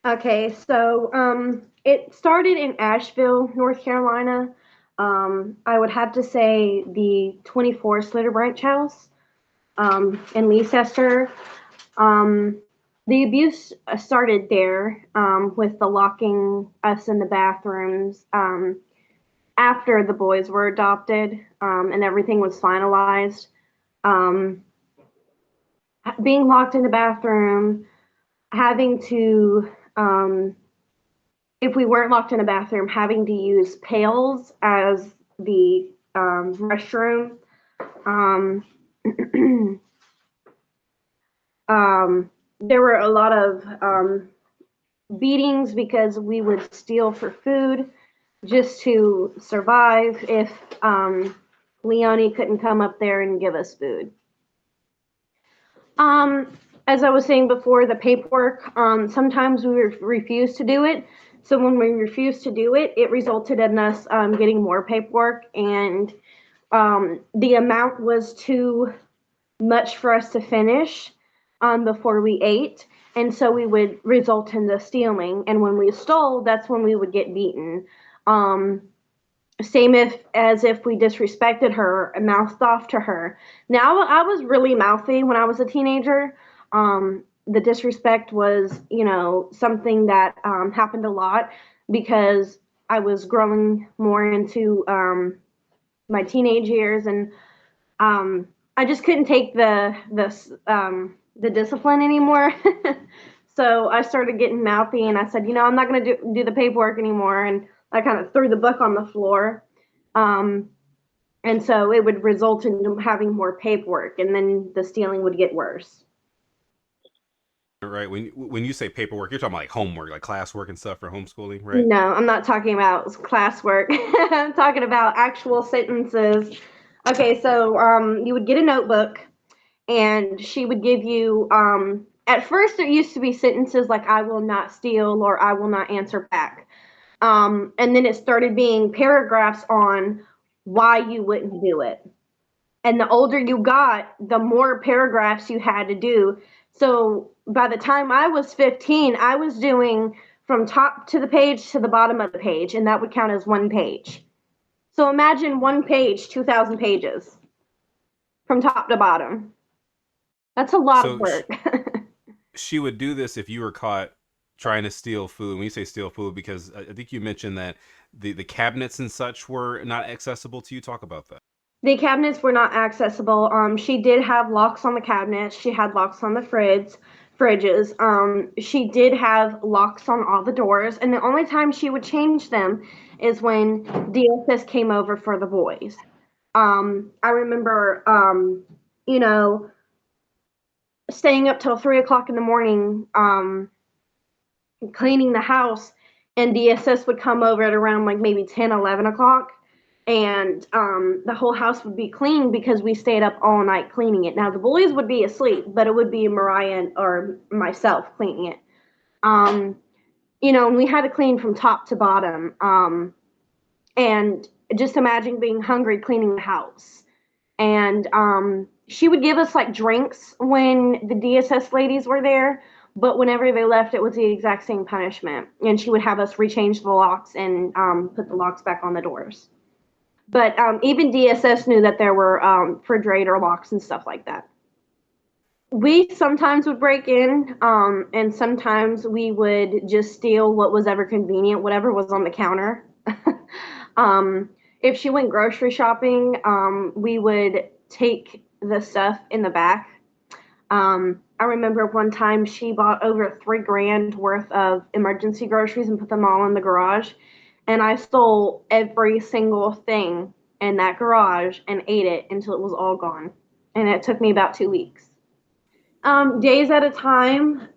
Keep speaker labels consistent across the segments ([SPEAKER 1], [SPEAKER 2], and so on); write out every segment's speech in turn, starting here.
[SPEAKER 1] Okay, so it started in Asheville, North Carolina. I would have to say the 24 Slitter Branch House in Leicester. Um, the abuse started there with the locking us in the bathrooms after the boys were adopted and everything was finalized. Um, Being locked in the bathroom, having to if we weren't locked in a bathroom, having to use pails as the restroom. Um, there were a lot of beatings because we would steal for food just to survive if Leonie couldn't come up there and give us food. Um, as I was saying before, the paperwork, sometimes we refused to do it. So when we refused to do it, it resulted in us getting more paperwork, and the amount was too much for us to finish before we ate. And so we would result in the stealing. And when we stole, that's when we would get beaten. Um, Same if we disrespected her and mouthed off to her. Now I was really mouthy when I was a teenager. The disrespect was, something that happened a lot because I was growing more into my teenage years, and I just couldn't take the discipline anymore. So I started getting mouthy, and I said, I'm not going to do the paperwork anymore, and I kind of threw the book on the floor. Um, and so it would result in having more paperwork, and then the stealing would get worse.
[SPEAKER 2] Right. When you say paperwork, you're talking about like homework, like classwork and stuff for homeschooling, right?
[SPEAKER 1] No, I'm not talking about classwork. I'm talking about actual sentences. Okay, so you would get a notebook, and she would give you. At first, it used to be sentences like "I will not steal" or "I will not answer back," and then it started being paragraphs on why you wouldn't do it. And the older you got, the more paragraphs you had to do. So by the time I was 15, I was doing from top to the page to the bottom of the page, and that would count as one page. So imagine one page, 2,000 pages from top to bottom. That's a lot of
[SPEAKER 2] So
[SPEAKER 1] work.
[SPEAKER 2] she would do this if you were caught trying to steal food. When you say steal food, because I think you mentioned that the cabinets and such were not accessible to you. Talk about that.
[SPEAKER 1] The cabinets were not accessible. She did have locks on the cabinets. She had locks on the fridges. She did have locks on all the doors, and the only time she would change them is when DSS came over for the boys. I remember, you know, staying up till 3 o'clock in the morning, cleaning the house, and DSS would come over at around like maybe 10, 11 o'clock, and the whole house would be clean because we stayed up all night cleaning it. Now the boys would be asleep, but it would be Mariah or myself cleaning it. Um, and we had to clean from top to bottom. And just imagine being hungry cleaning the house. And she would give us like drinks when the DSS ladies were there, but whenever they left, it was the exact same punishment. And she would have us rechange the locks and put the locks back on the doors. But even DSS knew that there were refrigerator locks and stuff like that. We sometimes would break in, and sometimes we would just steal what was ever convenient, whatever was on the counter. If she went grocery shopping, we would take the stuff in the back. I remember one time she bought over 3 grand worth of emergency groceries and put them all in the garage. And I stole every single thing in that garage and ate it until it was all gone. And it took me about 2 weeks. Days at a time.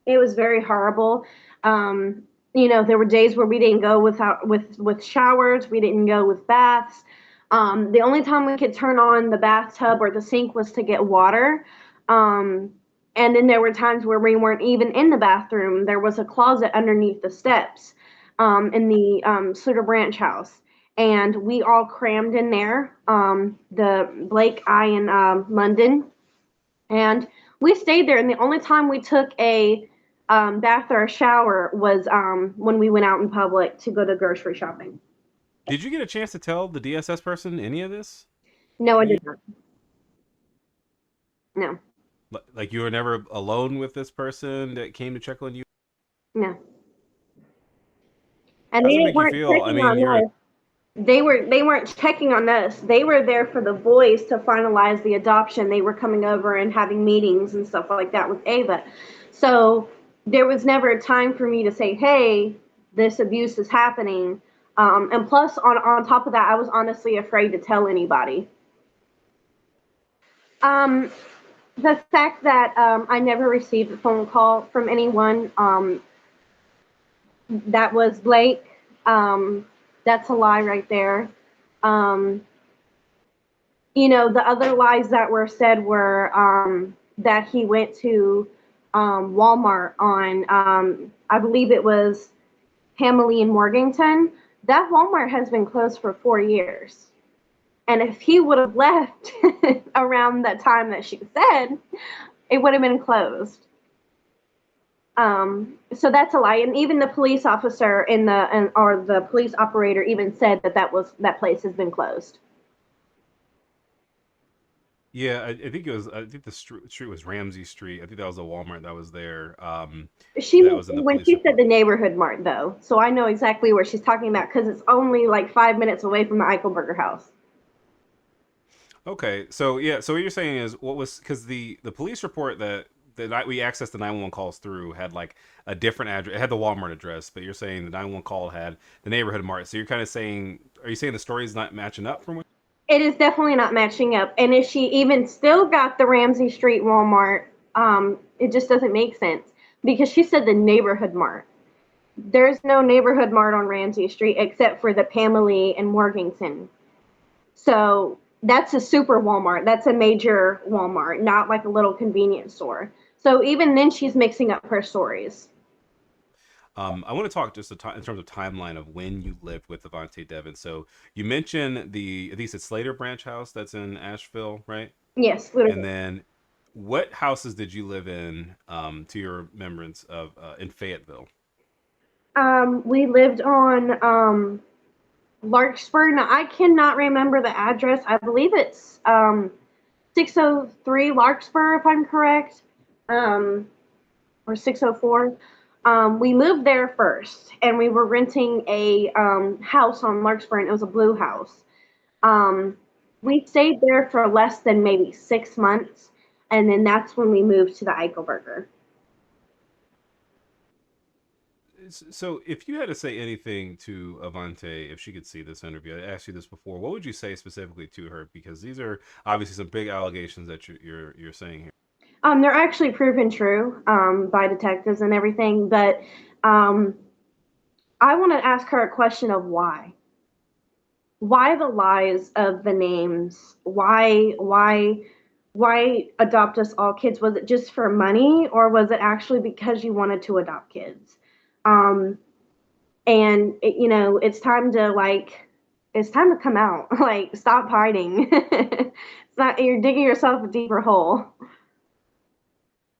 [SPEAKER 1] It was very horrible. There were days where we didn't go with showers. We didn't go with baths. The only time we could turn on the bathtub or the sink was to get water. Um, and then there were times where we weren't even in the bathroom. There was a closet underneath the steps in the Sutter Branch house. And we all crammed in there, the Blake, I, and London. And we stayed there. And the only time we took bath or a shower was when we went out in public to go to grocery shopping.
[SPEAKER 2] Did you get a chance to tell the DSS person any of this?
[SPEAKER 1] No, I
[SPEAKER 2] You
[SPEAKER 1] did not. No,
[SPEAKER 2] like you were never alone with this person that came to check on you?
[SPEAKER 1] no. And
[SPEAKER 2] How does it
[SPEAKER 1] they
[SPEAKER 2] make you
[SPEAKER 1] weren't
[SPEAKER 2] feel? I
[SPEAKER 1] checking
[SPEAKER 2] mean,
[SPEAKER 1] on
[SPEAKER 2] you're
[SPEAKER 1] us. They weren't checking on us. They were there for the boys to finalize the adoption. They were coming over and having meetings and stuff like that with Ava. So there was never a time for me to say, "Hey, this abuse is happening." And plus, on top of that, I was honestly afraid to tell anybody. Um, the fact that I never received a phone call from anyone that was Blake, that's a lie right there. Um, the other lies that were said were that he went to Walmart on, I believe it was Hamley and Morganton. That Walmart has been closed for 4 years. And if he would have left around the time that she said, it would have been closed. So that's a lie. And even the police officer or the police operator even said that place has been closed.
[SPEAKER 2] yeah. I think it was. I think the street was Ramsey Street. I think that was a Walmart that was there. That was in the
[SPEAKER 1] When
[SPEAKER 2] police
[SPEAKER 1] she said
[SPEAKER 2] report.
[SPEAKER 1] the neighborhood mart though, so I know exactly where she's talking about because it's only like 5 minutes away from the Eichelberger house.
[SPEAKER 2] Okay, so yeah, so what you're saying is what was because the police report that the night we accessed the 911 calls through had like a different address. It had the Walmart address, but you're saying the 911 call had the neighborhood mart. So you're kind of saying, are you saying the story's not matching up from what?
[SPEAKER 1] It is definitely not matching up. And if she even still got the Ramsey Street Walmart, it just doesn't make sense because she said the neighborhood mart. There's no neighborhood mart on Ramsey Street except for the Pamela and Morganton. So that's a super Walmart. That's a major Walmart, not like a little convenience store. So even then, she's mixing up her stories.
[SPEAKER 2] I want to talk just in terms of timeline of when you lived with Avantae Deven. So you mentioned I think it's Slater Branch House that's in Asheville, right?
[SPEAKER 1] Yes,
[SPEAKER 2] And
[SPEAKER 1] literally.
[SPEAKER 2] then what houses did you live in to your remembrance of in Fayetteville?
[SPEAKER 1] We lived on Larkspur. Now I cannot remember the address. I believe it's 603 Larkspur, if I'm correct, um, or 604. We moved there first, and we were renting a house on Larkspur, and it was a blue house. Um, we stayed there for less than maybe 6 months, and then that's when we moved to the Eichelberger.
[SPEAKER 2] So, if you had to say anything to Avante, if she could see this interview, I asked you this before. What would you say specifically to her? Because these are obviously some big allegations that you're saying here.
[SPEAKER 1] They're actually proven true by detectives and everything, but um, I want to ask her a question of why. Why the lies of the names? Why adopt us all kids? Was it just for money, or was it actually because you wanted to adopt kids? Um, and it's time to come out. Like, stop hiding. It's not, you're digging yourself a deeper hole.